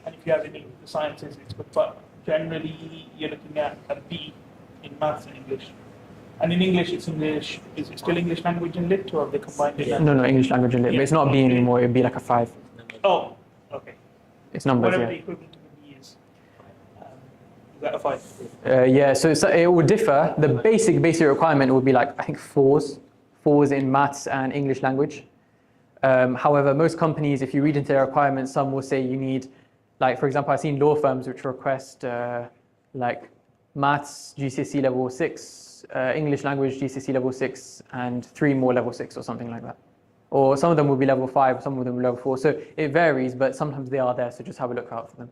And if you have any sciences, it's good. But generally, you're looking at a B in maths and English. And in English, is it still English language and lit, or have they combined it? No, English language and lit. But it's not a B anymore. It'd be like a 5. Oh, okay. It's numbers, Whatever yeah. the equivalent of a B is. Is that a 5? Yeah, so it will differ. The basic requirement would be like, I think 4s in maths and English language. However, most companies, if you read into their requirements, some will say you need, like, for example, I've seen law firms which request like maths GCSE level 6, English language GCSE level 6, and 3 more level 6 or something like that. Or some of them will be level 5, some of them will be level 4. So it varies, but sometimes they are there, so just have a look out for them.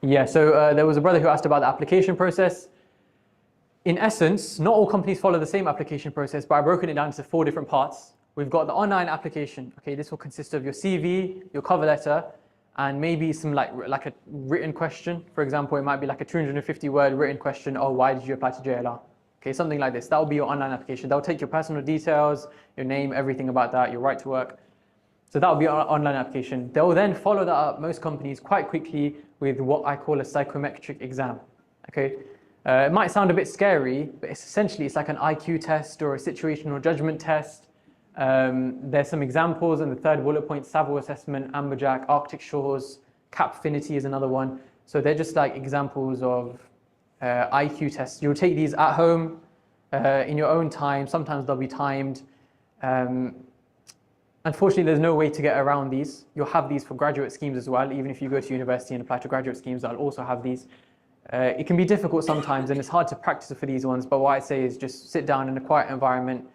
Yeah, so there was a brother who asked about the application process. In essence, not all companies follow the same application process, but I've broken it down into 4 different parts. We've got the online application. Okay, this will consist of your CV, your cover letter, and maybe some like a written question. For example, it might be like a 250-word written question. Oh, why did you apply to JLR? Okay, something like this. That will be your online application. They'll take your personal details, your name, everything about that, your right to work. So that will be our online application. They'll then follow that up, most companies, quite quickly with what I call a psychometric exam. Okay, it might sound a bit scary, but it's like an IQ test or a situational judgment test. There's some examples in the 3rd bullet point: Savile assessment, Amberjack, Arctic Shores, Capfinity is another one. So they're just like examples of IQ tests. You'll take these at home in your own time. Sometimes they'll be timed. Unfortunately, there's no way to get around these. You'll have these for graduate schemes as well. Even if you go to university and apply to graduate schemes, they'll also have these. It can be difficult sometimes, and it's hard to practice for these ones, but what I say is just sit down in a quiet environment,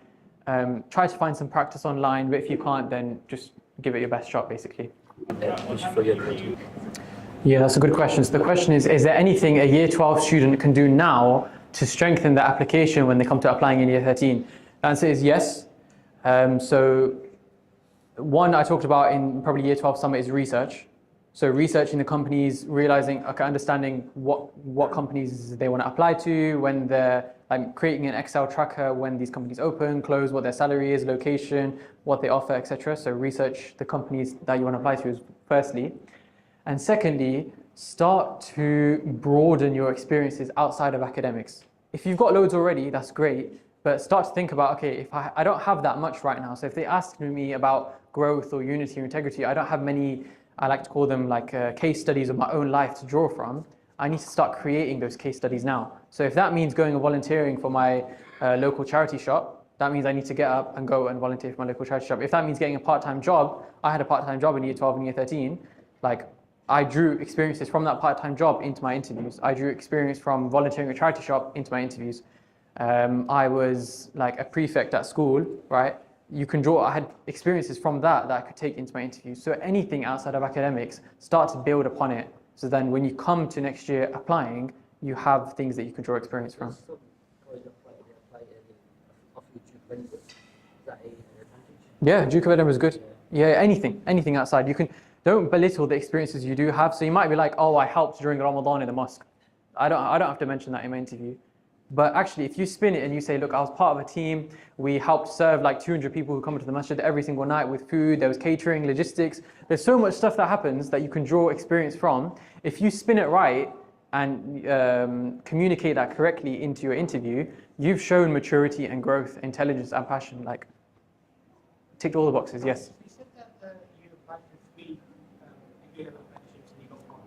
try to find some practice online, but if you can't, then just give it your best shot, basically. Yeah, that's a good question. So the question is there anything a Year 12 student can do now to strengthen their application when they come to applying in Year 13? The answer is yes. So one I talked about in probably Year 12 Summit is research. So researching the companies, realizing, okay, understanding what companies they want to apply to, when they're creating an Excel tracker, when these companies open, close, what their salary is, location, what they offer, etc. So research the companies that you want to apply to is firstly. And secondly, start to broaden your experiences outside of academics. If you've got loads already, that's great, but start to think about, okay, if I don't have that much right now, so if they ask me about growth or unity or integrity, I don't have many, I like to call them case studies of my own life to draw from. I need to start creating those case studies now. So if that means going and volunteering for my local charity shop, that means I need to get up and go and volunteer for my local charity shop. If that means getting a part-time job, I had a part-time job in Year 12 and Year 13, I drew experiences from that part-time job into my interviews. I drew experience from volunteering at a charity shop into my interviews. I was like a prefect at school, right? You can draw, I had experiences from that I could take into my interviews. So anything outside of academics, start to build upon it. So then when you come to next year applying, you have things that you can draw experience from. Yeah, Duke of Edinburgh is good. Yeah, anything outside. You can, don't belittle the experiences you do have. So you might be like, oh, I helped during Ramadan in the mosque. I don't have to mention that in my interview. But actually, if you spin it and you say, look, I was part of a team, we helped serve 200 people who come to the masjid every single night with food, there was catering, logistics. There's so much stuff that happens that you can draw experience from. If you spin it right and communicate that correctly into your interview, you've shown maturity and growth, intelligence and passion. Ticked all the boxes, yes. You said that you applied for 3 entry-level apprenticeships and you got 1.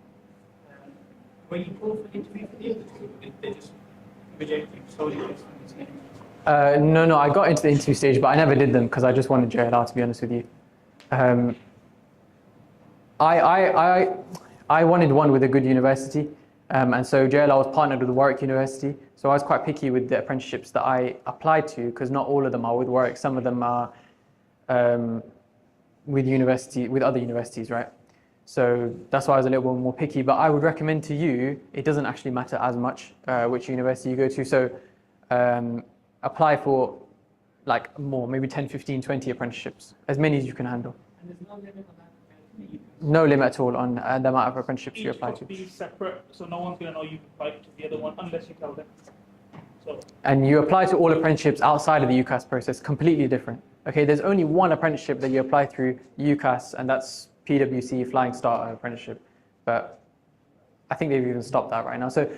When you called for the interview for the other 2, did they just reject you solely based on this name? No, I got into the interview stage, but I never did them because I just wanted JLR, to be honest with you. I wanted one with a good university. And so JLR was partnered with Warwick University. So I was quite picky with the apprenticeships that I applied to, because not all of them are with Warwick. Some of them are with other universities, right? So that's why I was a little bit more picky. But I would recommend to you, it doesn't actually matter as much which university you go to. So apply for like more, maybe 10, 15, 20 apprenticeships, as many as you can handle. And there's no limit on that. No limit at all on the amount of apprenticeships you Each apply must to. be separate, so no one's going to know you've applied to the other one unless you tell them. So And you apply to all apprenticeships outside of the UCAS process, completely different. Okay, there's only one apprenticeship that you apply through UCAS, and that's PwC Flying Starter apprenticeship. But I think they've even stopped that right now. So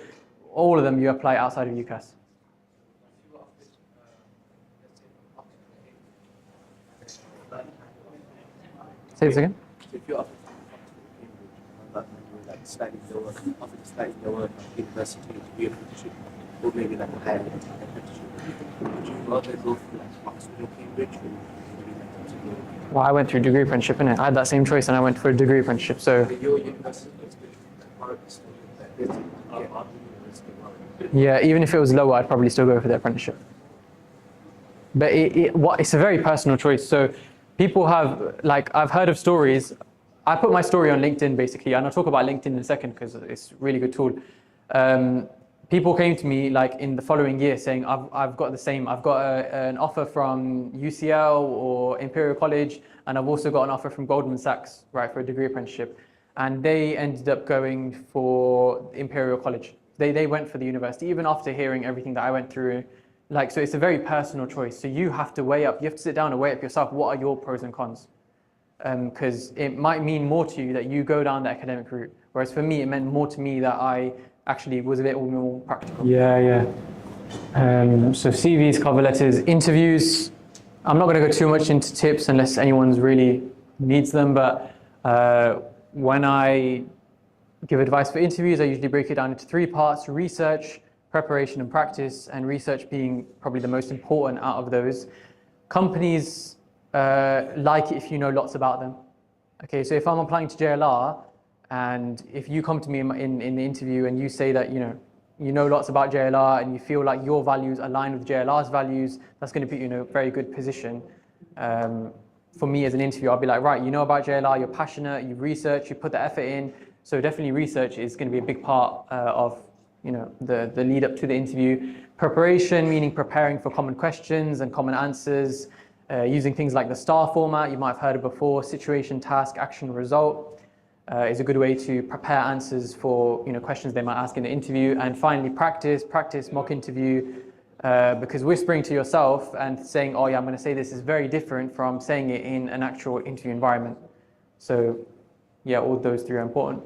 all of them you apply outside of UCAS. Say this again? If you're offered to Cambridge, but you're like slightly lower, offered a slightly lower university to be apprenticeship, or maybe like a higher apprenticeship, would you rather go for like Oxford or Cambridge, or maybe like to go? Well, I went through degree apprenticeship, innit? I had that same choice and I went for a degree apprenticeship. So Your university is good, Warwick is still like this, university, Warwick. yeah, even if it was lower, I'd probably still go for the apprenticeship. But it's a very personal choice. So people have, like, I've heard of stories. I put my story on LinkedIn basically, and I'll talk about LinkedIn in a second because it's a really good tool. People came to me like in the following year saying, I've got the same, I've got an offer from UCL or Imperial College, and I've also got an offer from Goldman Sachs, right, for a degree apprenticeship. And they ended up going for Imperial College. They went for the university, even after hearing everything that I went through. Like, so it's a very personal choice. So you have to weigh up, you have to sit down and weigh up yourself, what are your pros and cons? Because it might mean more to you that you go down the academic route. Whereas for me, it meant more to me that I actually was a bit more practical. Yeah. So CVs, cover letters, interviews. I'm not going to go too much into tips unless anyone's really needs them. But when I give advice for interviews, I usually break it down into 3 parts: research, preparation and practice, and research being probably the most important out of those. Companies like it if you know lots about them. Okay, so if I'm applying to JLR, and if you come to me in the interview and you say that you know lots about JLR and you feel like your values align with JLR's values, that's going to put you in a very good position. For me as an interview, I'll be like, right, you know about JLR, you're passionate, you've researched, you put the effort in. So definitely research is going to be a big part of the lead up to the interview. Preparation, meaning preparing for common questions and common answers, using things like the STAR format you might have heard of before: situation, task, action, result. Is a good way to prepare answers for questions they might ask in the interview. And finally, practice mock interview, because whispering to yourself and saying, oh yeah, I'm going to say this, is very different from saying it in an actual interview environment. So yeah, all those 3 are important.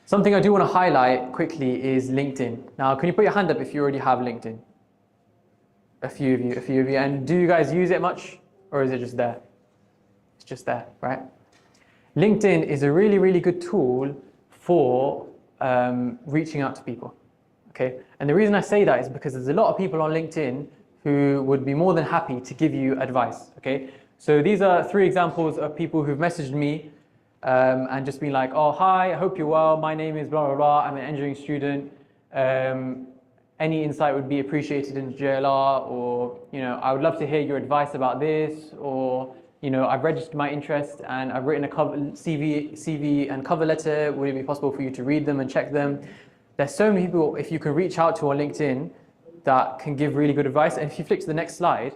Something I do want to highlight quickly is LinkedIn. Now, can you put your hand up if you already have LinkedIn? A few of you. And do you guys use it much, or is it just there? It's just there, right? LinkedIn is a really, really good tool for reaching out to people, okay? And the reason I say that is because there's a lot of people on LinkedIn who would be more than happy to give you advice, okay? So these are 3 examples of people who've messaged me and just been like, oh, hi, I hope you're well, my name is blah, blah, blah, I'm an engineering student. Any insight would be appreciated in JLR, or, I would love to hear your advice about this, or, I've registered my interest and I've written a CV and cover letter. Would it be possible for you to read them and check them? There's so many people, if you can reach out to on LinkedIn, that can give really good advice. And if you flick to the next slide,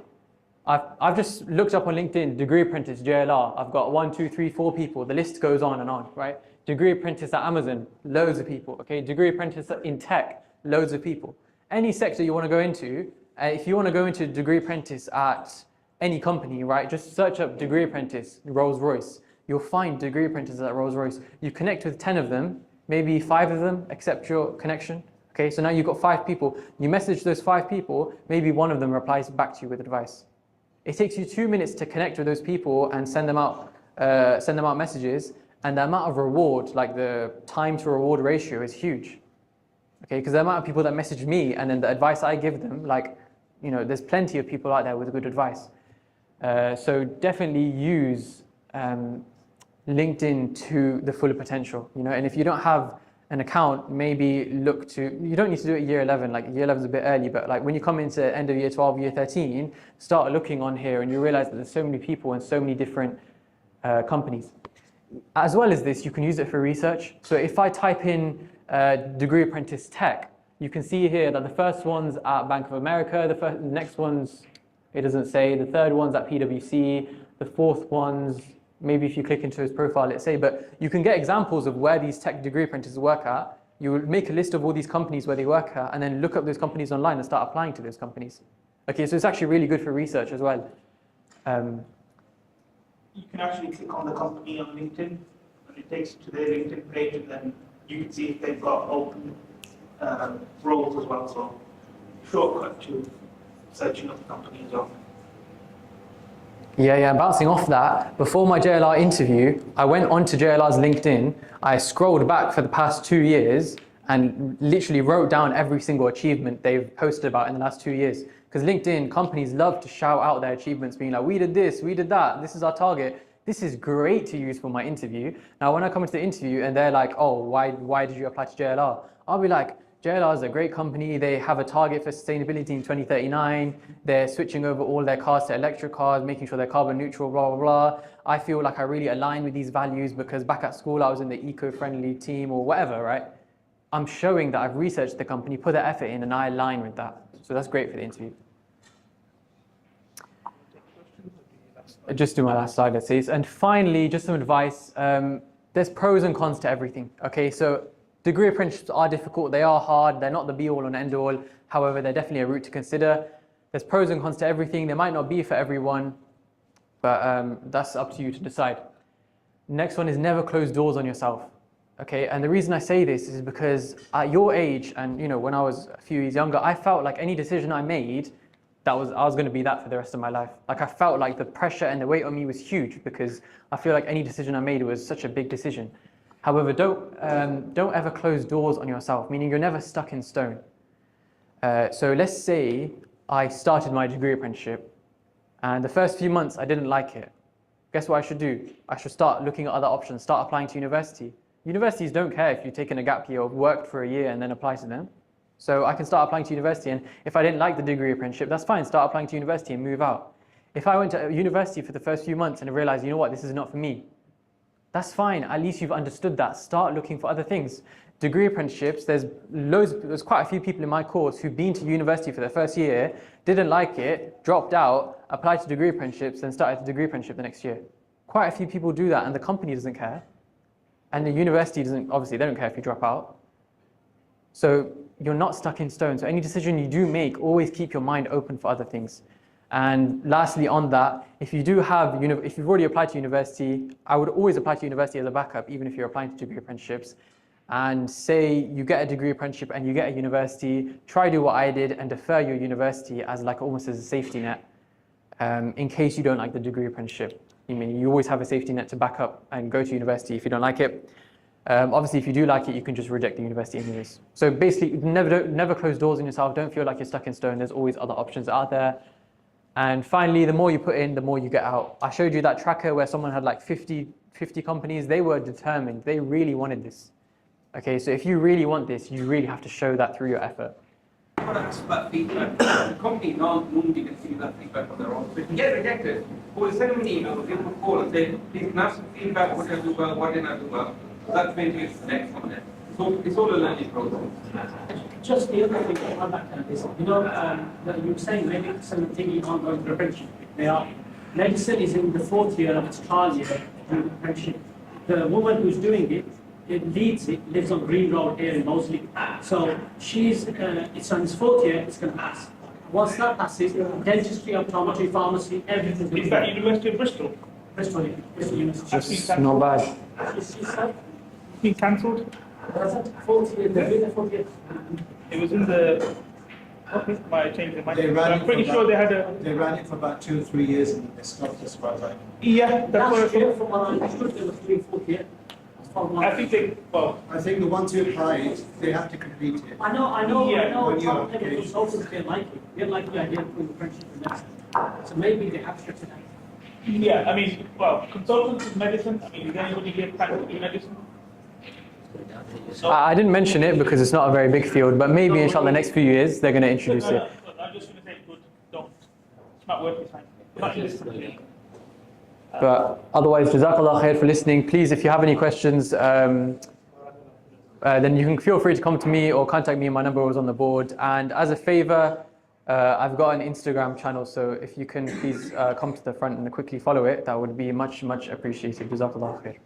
I've just looked up on LinkedIn, degree apprentice, JLR. I've got 1, 2, 3, 4 people. The list goes on, right? Degree apprentice at Amazon, loads of people, okay? Degree apprentice in tech, loads of people. Any sector you want to go into, if you want to go into degree apprentice at any company, right? Just search up degree apprentice, Rolls-Royce. You'll find degree apprentices at Rolls-Royce. You connect with 10 of them, maybe 5 of them accept your connection. Okay, so now you've got 5 people. You message those 5 people, maybe 1 of them replies back to you with advice. It takes you 2 minutes to connect with those people and send them out messages, and the amount of reward, like the time to reward ratio, is huge. Okay, because the amount of people that message me and then the advice I give them, there's plenty of people out there with good advice. So definitely use LinkedIn to the full potential, and if you don't have an account, maybe look to, you don't need to do it year 11, like year 11 is a bit early, but like when you come into end of year 12, year 13, start looking on here and you realize that there's so many people and so many different companies. As well as this, you can use it for research. So if I type in degree apprentice tech, you can see here that the first one's at Bank of America, the next one's, it doesn't say, the third one's at PwC, the fourth one's, maybe if you click into his profile, let's say, but you can get examples of where these tech degree apprentices work at. You will make a list of all these companies where they work at, and then look up those companies online and start applying to those companies. Okay, so it's actually really good for research as well. You can actually click on the company on LinkedIn, and it takes you to their LinkedIn page, and then you can see if they've got open roles as well. So, shortcut to searching up the company as well. Yeah, bouncing off that, before my JLR interview, I went onto JLR's LinkedIn, I scrolled back for the past 2 years and literally wrote down every single achievement they've posted about in the last 2 years. Because LinkedIn, companies love to shout out their achievements, being like, we did this, we did that, this is our target. This is great to use for my interview. Now, when I come into the interview and they're like, oh, why did you apply to JLR? I'll be like, JLR is a great company. They have a target for sustainability in 2039. They're switching over all their cars to electric cars, making sure they're carbon neutral, blah, blah, blah. I feel like I really align with these values because back at school, I was in the eco-friendly team or whatever, right? I'm showing that I've researched the company, put the effort in, and I align with that. So that's great for the interview. Just do my last slide, let's see. And finally, just some advice. There's pros and cons to everything, okay? So degree apprenticeships are difficult, they are hard, they're not the be-all and end-all. However, they're definitely a route to consider. There's pros and cons to everything. They might not be for everyone, but that's up to you to decide. Next one is never close doors on yourself. Okay, and the reason I say this is because at your age, and you know, when I was a few years younger, I felt like any decision I made, I was going to be that for the rest of my life. Like I felt like the pressure and the weight on me was huge because I feel like any decision I made was such a big decision. However, don't ever close doors on yourself, meaning you're never stuck in stone. So let's say I started my degree apprenticeship and the first few months I didn't like it. Guess what I should do? I should start looking at other options, start applying to university. Universities don't care if you've taken a gap year or worked for a year and then apply to them. So I can start applying to university, and if I didn't like the degree apprenticeship, that's fine, start applying to university and move out. If I went to university for the first few months and I realized, you know what, this is not for me, that's fine, at least you've understood that. Start looking for other things. Degree apprenticeships, there's quite a few people in my course who've been to university for their first year, didn't like it, dropped out, applied to degree apprenticeships, then started a degree apprenticeship the next year. Quite a few people do that, and the company doesn't care. And the university doesn't, obviously they don't care if you drop out. So you're not stuck in stone. So any decision you do make, always keep your mind open for other things. And lastly on that, if you've already applied to university, I would always apply to university as a backup, even if you're applying to degree apprenticeships. And say you get a degree apprenticeship and you get a university, try do what I did and defer your university as like almost as a safety net in case you don't like the degree apprenticeship. I mean, you always have a safety net to back up and go to university if you don't like it. Obviously, if you do like it, you can just reject the university anyways. So basically, never close doors on yourself. Don't feel like you're stuck in stone. There's always other options out there. And finally, the more you put in, the more you get out. I showed you that tracker where someone had like 50 companies. They were determined. They really wanted this. Okay, so if you really want this, you really have to show that through your effort. I want to ask about feedback. The company normally can see that feedback on their own. So if you get rejected, we'll send them an email, give them a call and say, please can I have some feedback, what did I do well, what didn't I do well? So that's maybe the next one then. So it's all a learning process. Just the other thing I want back to is, you know, that you were saying maybe some thinking on going to apprenticeship. They are. Medicine is in the 4th year of its trial year doing apprenticeship. The woman who's doing it, lives on Green Road here in Moseley. So it's on its 4th year, it's going to pass. Once that passes, dentistry, optometry, pharmacy, everything. Is that University of Bristol? Bristol University. It's not bad. It's Been cancelled? 4th year, they're doing the 4th year. It was in the. Okay, might change their mind. They ran I'm pretty sure they had a. They ran it for about 2 or 3 years and they stopped as far as I know. Yeah, that's what I Last year, thought. from what I understood, they were doing 4th year. I think they. Well, I think the ones who applied, they have to complete it. I know. Yeah, when you're Top level okay. consultants didn't like it. They didn't like the idea of doing apprenticeship in medicine. So maybe they have to tonight. yeah, I mean, well, consultants in medicine, I mean, is anybody here practicing medicine? So, I didn't mention it because it's not a very big field, but maybe inshallah the next few years they're going to introduce it. I'm just going to say, good, don't. It's not worth your time. Not in this country. But otherwise, Jazakallah khair for listening. Please, if you have any questions, then you can feel free to come to me or contact me. My number was on the board. And as a favor, I've got an Instagram channel, so if you can please come to the front and quickly follow it, that would be much, much appreciated. Jazakallah khair.